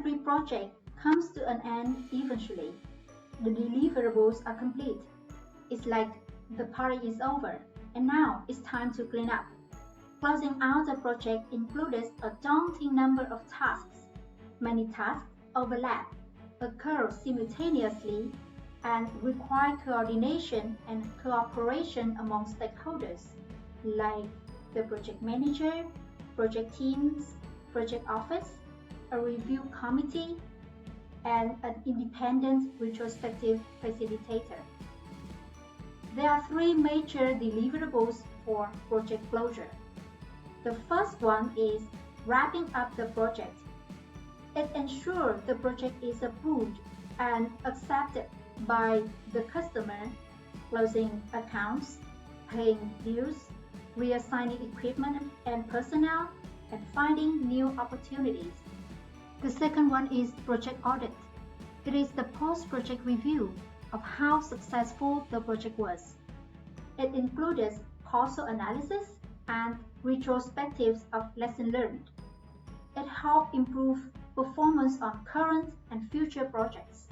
every project comes to an end eventually. The deliverables are complete. It's like the party is over, and now it's time to clean up. Closing out a project includes a daunting number of tasks. Many tasks overlap, occur simultaneously, and require coordination and cooperation among stakeholders, like the project manager, project teams, project office, a review committee, and an independent retrospective facilitator. There are three major deliverables for project closure. The first one is wrapping up the project. It ensures the project is approved and accepted by the customer, closing accounts, paying dues, reassigning equipment and personnel, and finding new opportunities. The second one is project audit. It is the post-project review of how successful the project was. It includes causal analysis and retrospectives of lessons learned. It helps improve performance on current and future projects.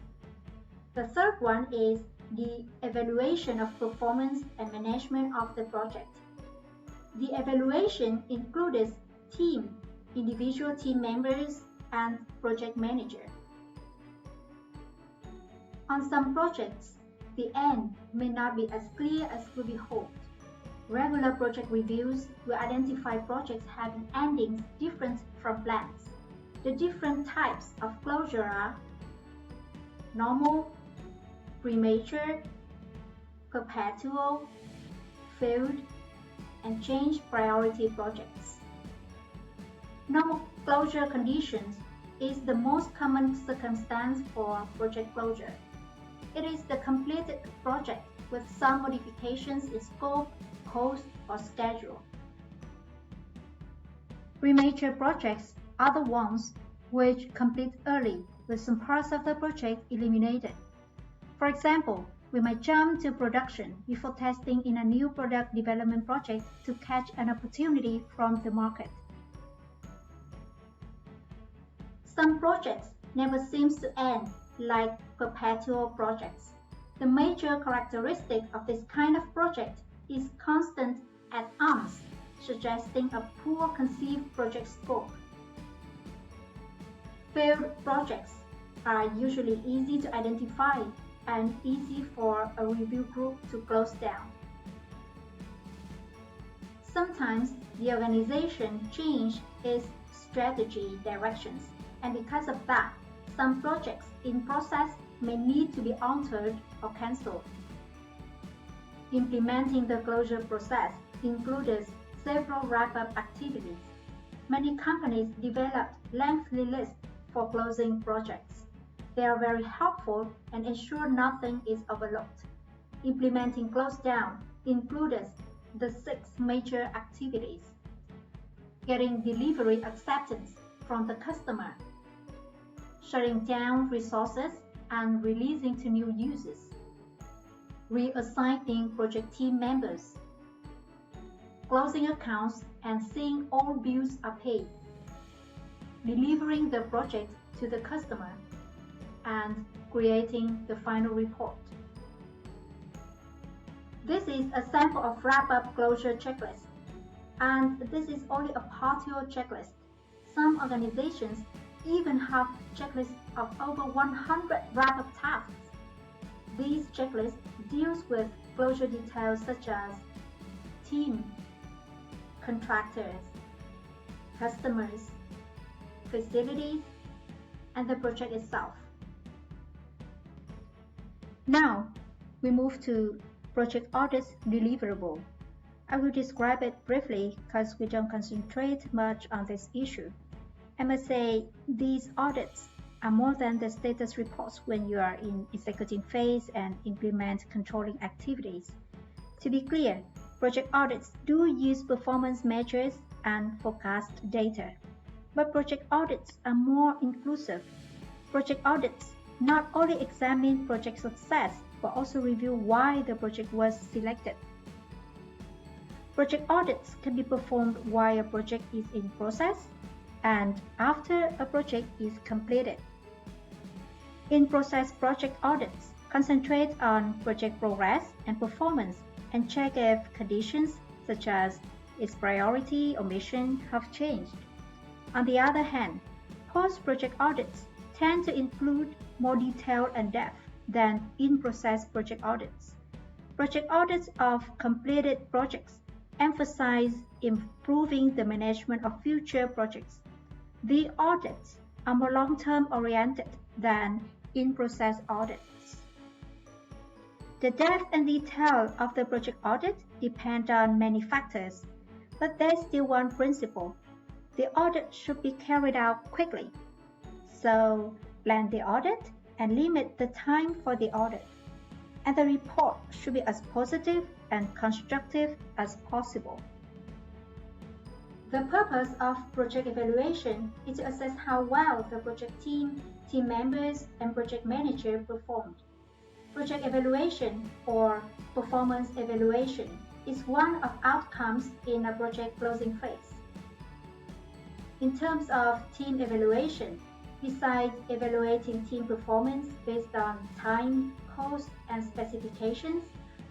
The third one is the evaluation of performance and management of the project. The evaluation includes team, individual team members, and project manager. On some projects, the end may not be as clear as could be hoped. Regular project reviews will identify projects having endings different from plans. The different types of closure are normal, premature, perpetual, failed, and change priority projects. Normal closure conditions is the most common circumstance for project closure. It is the completed project with some modifications in scope, cost, or schedule. Premature projects are the ones which complete early with some parts of the project eliminated. For example, we might jump to production before testing in a new product development project to catch an opportunity from the market. Some projects never seem to end, like perpetual projects. The major characteristic of this kind of project is constant add-ons, suggesting a poor conceived project scope. Failed projects are usually easy to identify and easy for a review group to close down. Sometimes the organization changes its strategy directions, and because of that, some projects in process may need to be altered or cancelled. Implementing the closure process includes several wrap-up activities. Many companies develop lengthy lists for closing projects. They are very helpful and ensure nothing is overlooked. Implementing close down includes the 6 major activities: getting delivery acceptance from the customer, shutting down resources and releasing to new users, reassigning project team members, closing accounts and seeing all bills are paid, delivering the project to the customer, and creating the final report. This is a sample of wrap-up closure checklist, and this is only a partial checklist. Some organizations even have checklists of over 100 wrap-up tasks. These checklists deals with closure details such as team, contractors, customers, facilities, and the project itself. Now, we move to project audit deliverable. I will describe it briefly because we don't concentrate much on this issue. I must say, these audits are more than the status reports when you are in executing phase and implement controlling activities. To be clear, project audits do use performance measures and forecast data. But project audits are more inclusive. Project audits not only examine project success, but also review why the project was selected. Project audits can be performed while a project is in process, and after a project is completed. In-process project audits concentrate on project progress and performance and check if conditions such as its priority or mission have changed. On the other hand, post-project audits tend to include more detail and depth than in-process project audits. Project audits of completed projects emphasize improving the management of future projects. The audits are more long-term oriented than in-process audits. The depth and detail of the project audit depend on many factors, but there's still one principle. The audit should be carried out quickly. So, plan the audit and limit the time for the audit. And the report should be as positive and constructive as possible. The purpose of project evaluation is to assess how well the project team members, and project manager performed. Project evaluation or performance evaluation is one of outcomes in a project closing phase. In terms of team evaluation, besides evaluating team performance based on time, cost, and specifications,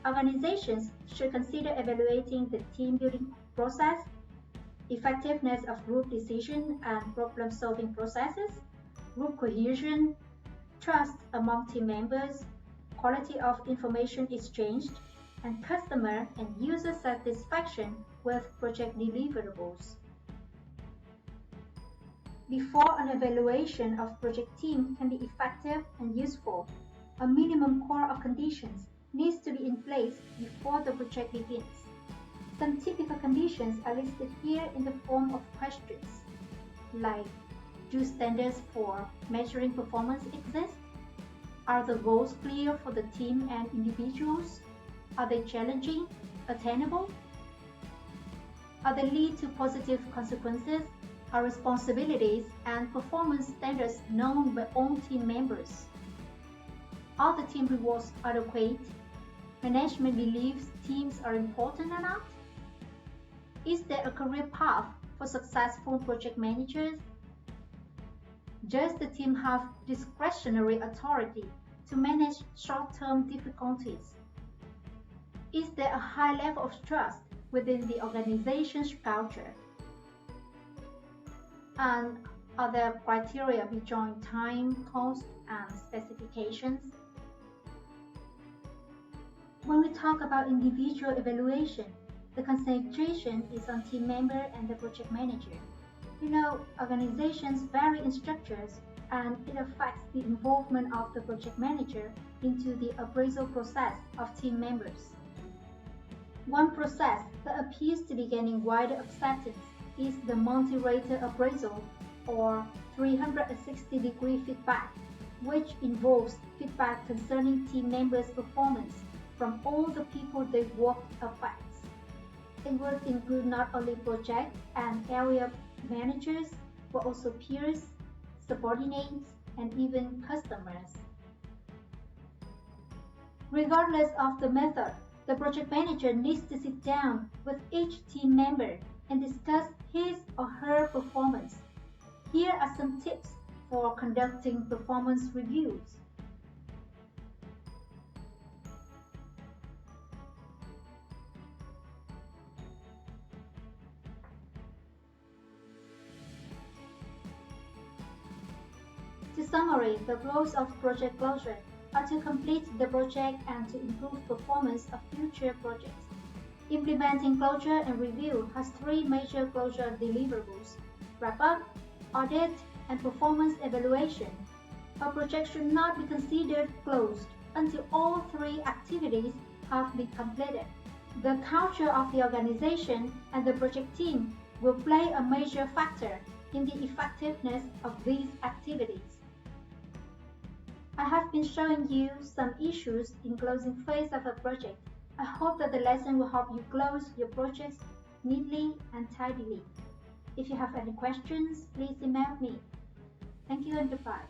organizations should consider evaluating the team building process, effectiveness of group decision and problem-solving processes, group cohesion, trust among team members, quality of information exchanged, and customer and user satisfaction with project deliverables. Before an evaluation of project team can be effective and useful, a minimum core of conditions needs to be in place before the project begins. Some typical conditions are listed here in the form of questions, like: do standards for measuring performance exist? Are the goals clear for the team and individuals? Are they challenging, attainable? Are they lead to positive consequences? Are responsibilities and performance standards known by all team members? Are the team rewards adequate? Management believes teams are important or not? Is there a career path for successful project managers? Does the team have discretionary authority to manage short-term difficulties? Is there a high level of trust within the organization's culture? And are there criteria beyond time, cost, and specifications? When we talk about individual evaluation, the concentration is on team member and the project manager. Organizations vary in structures, and it affects the involvement of the project manager into the appraisal process of team members. One process that appears to be gaining wider acceptance is the multi-rater appraisal, or 360-degree feedback, which involves feedback concerning team members' performance from all the people they work affects. It will include not only project and area managers, but also peers, subordinates, and even customers. Regardless of the method, the project manager needs to sit down with each team member and discuss his or her performance. Here are some tips for conducting performance reviews. To summarize, the goals of project closure are to complete the project and to improve performance of future projects. Implementing closure and review has three major closure deliverables: wrap-up, audit, and performance evaluation. A project should not be considered closed until all three activities have been completed. The culture of the organization and the project team will play a major factor in the effectiveness of these activities. I have been showing you some issues in closing phase of a project. I hope that the lesson will help you close your projects neatly and tidily. If you have any questions, please email me. Thank you and goodbye.